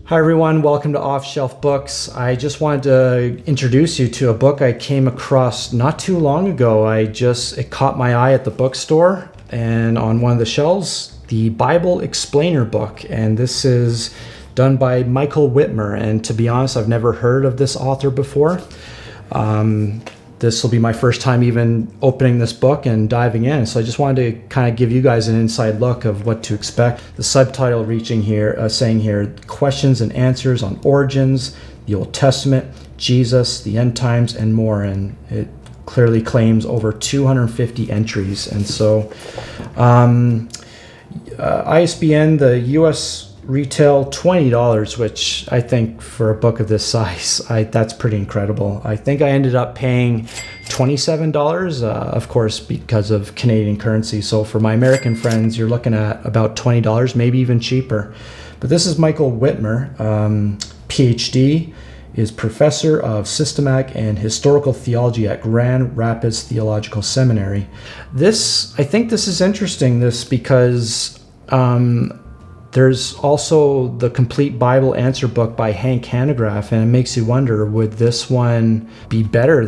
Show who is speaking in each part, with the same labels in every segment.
Speaker 1: Hi everyone, welcome to Off Shelf Books. I just wanted to introduce you to a book I came across not too long ago. It caught my eye at the bookstore and on one of the shelves, the Bible Explainer book. And this is done by Michael Wittmer. And to be honest, I've never heard of this author before. This will be my first time even opening this book and diving in. So I just wanted to kind of give you guys an inside look of what to expect. The subtitle saying here, questions and answers on origins, the Old Testament, Jesus, the end times, and more. And it clearly claims over 250 entries. And so ISBN, the US retail $20, which I think for a book of this size, that's pretty incredible. I think I ended up paying $27, of course, because of Canadian currency. So for my American friends, you're looking at about $20, maybe even cheaper. But this is Michael Wittmer, PhD, is professor of systematic and historical theology at Grand Rapids Theological Seminary. I think this is interesting, because there's also the Complete Bible Answer book by Hank Hanegraaff, and it makes you wonder, would this one be better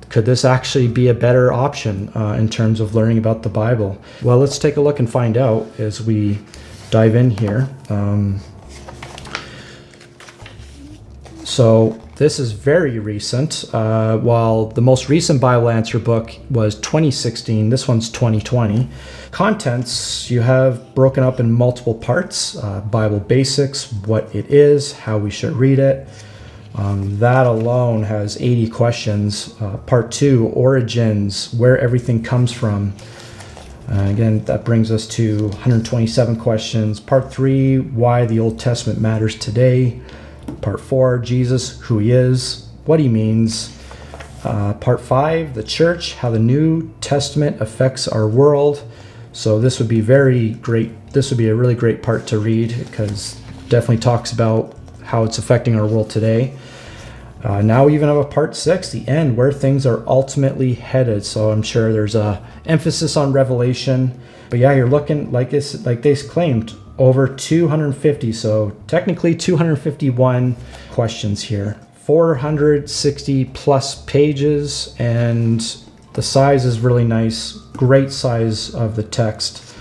Speaker 1: could this actually be a better option in terms of learning about the Bible? Well, let's take a look and find out as we dive in here. So this is very recent. While the most recent Bible Answer book was 2016, this one's 2020. Contents you have broken up in multiple parts. Bible basics, what it is, how we should read it. That alone has 80 questions. Part 2, origins, where everything comes from. Again, that brings us to 127 questions. Part 3, why the Old Testament matters today. Part 4, Jesus, who he is, what he means. Part 5, the church, how the New Testament affects our world. So this would be very great. This would be a really great part to read, because it definitely talks about how it's affecting our world today. Now we even have a part 6, the end, where things are ultimately headed. So I'm sure there's a emphasis on Revelation. But yeah, you're looking, like they claimed, over 250. So technically 251 questions here. 460 plus pages, and the size is really nice. Great size of the text.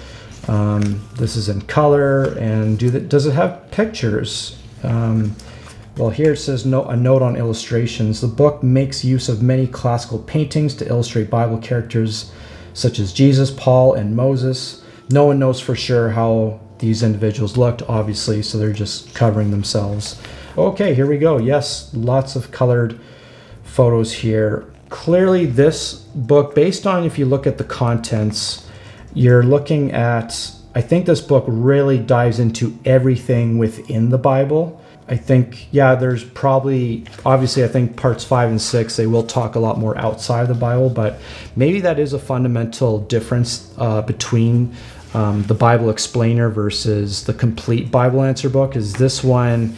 Speaker 1: This is in color, and does it have pictures? Well, here it says a note on illustrations. The book makes use of many classical paintings to illustrate Bible characters such as Jesus, Paul, and Moses. No one knows for sure how these individuals looked, obviously, so they're just covering themselves. Okay, here we go. Yes, lots of colored photos here. Clearly this book, based on, if you look at the contents, you're looking at, I think this book really dives into everything within the Bible. I think, yeah, there's probably, obviously I think parts 5 and 6, they will talk a lot more outside of the Bible, but maybe that is a fundamental difference between the Bible Explainer versus the Complete Bible Answer book. Is this one,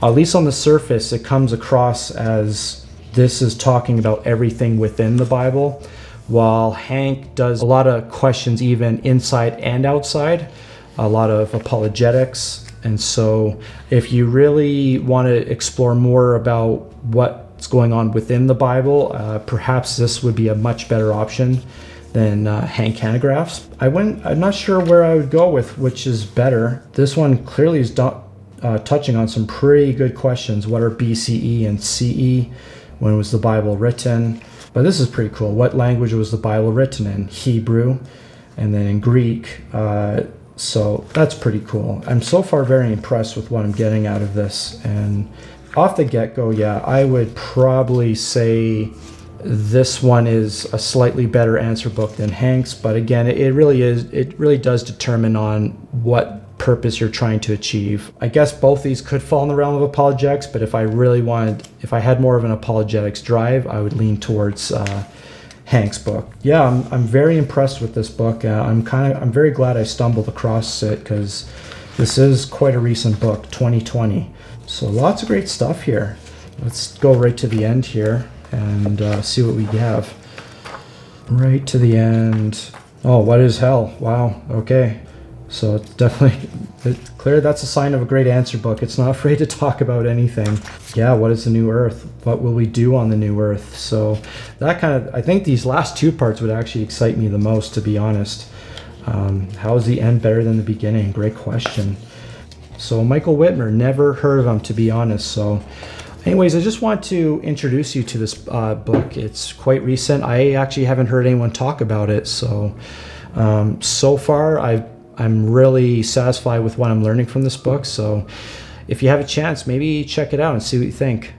Speaker 1: at least on the surface, it comes across as this is talking about everything within the Bible, while Hank does a lot of questions even inside and outside, a lot of apologetics. And so if you really want to explore more about what's going on within the Bible, perhaps this would be a much better option than Hank Hanegraaff's. I'm not sure where I would go with which is better. This one clearly is touching on some pretty good questions. What are BCE and CE? When was the Bible written? But this is pretty cool. What language was the Bible written in? Hebrew, and then in Greek. So that's pretty cool. I'm so far very impressed with what I'm getting out of this. And off the get-go, yeah, I would probably say this one is a slightly better answer book than Hank's. But again, it really does determine on what purpose you're trying to achieve. I guess both these could fall in the realm of apologetics, but if I had more of an apologetics drive, I would lean towards Hank's book. Yeah, I'm very impressed with this book. I'm very glad I stumbled across it, because this is quite a recent book, 2020. So lots of great stuff here. Let's go right to the end here and see what we have. Right to the end. Oh, what is hell? Wow. Okay. So it's definitely clear that's a sign of a great answer book. It's not afraid to talk about anything. Yeah, what is the new Earth? What will we do on the new Earth? So that kind of, I think these last two parts would actually excite me the most, to be honest. How is the end better than the beginning? Great question. So Michael Wittmer, never heard of him, to be honest. So anyways, I just want to introduce you to this book. It's quite recent. I actually haven't heard anyone talk about it. So so far, I'm really satisfied with what I'm learning from this book. So if you have a chance, maybe check it out and see what you think.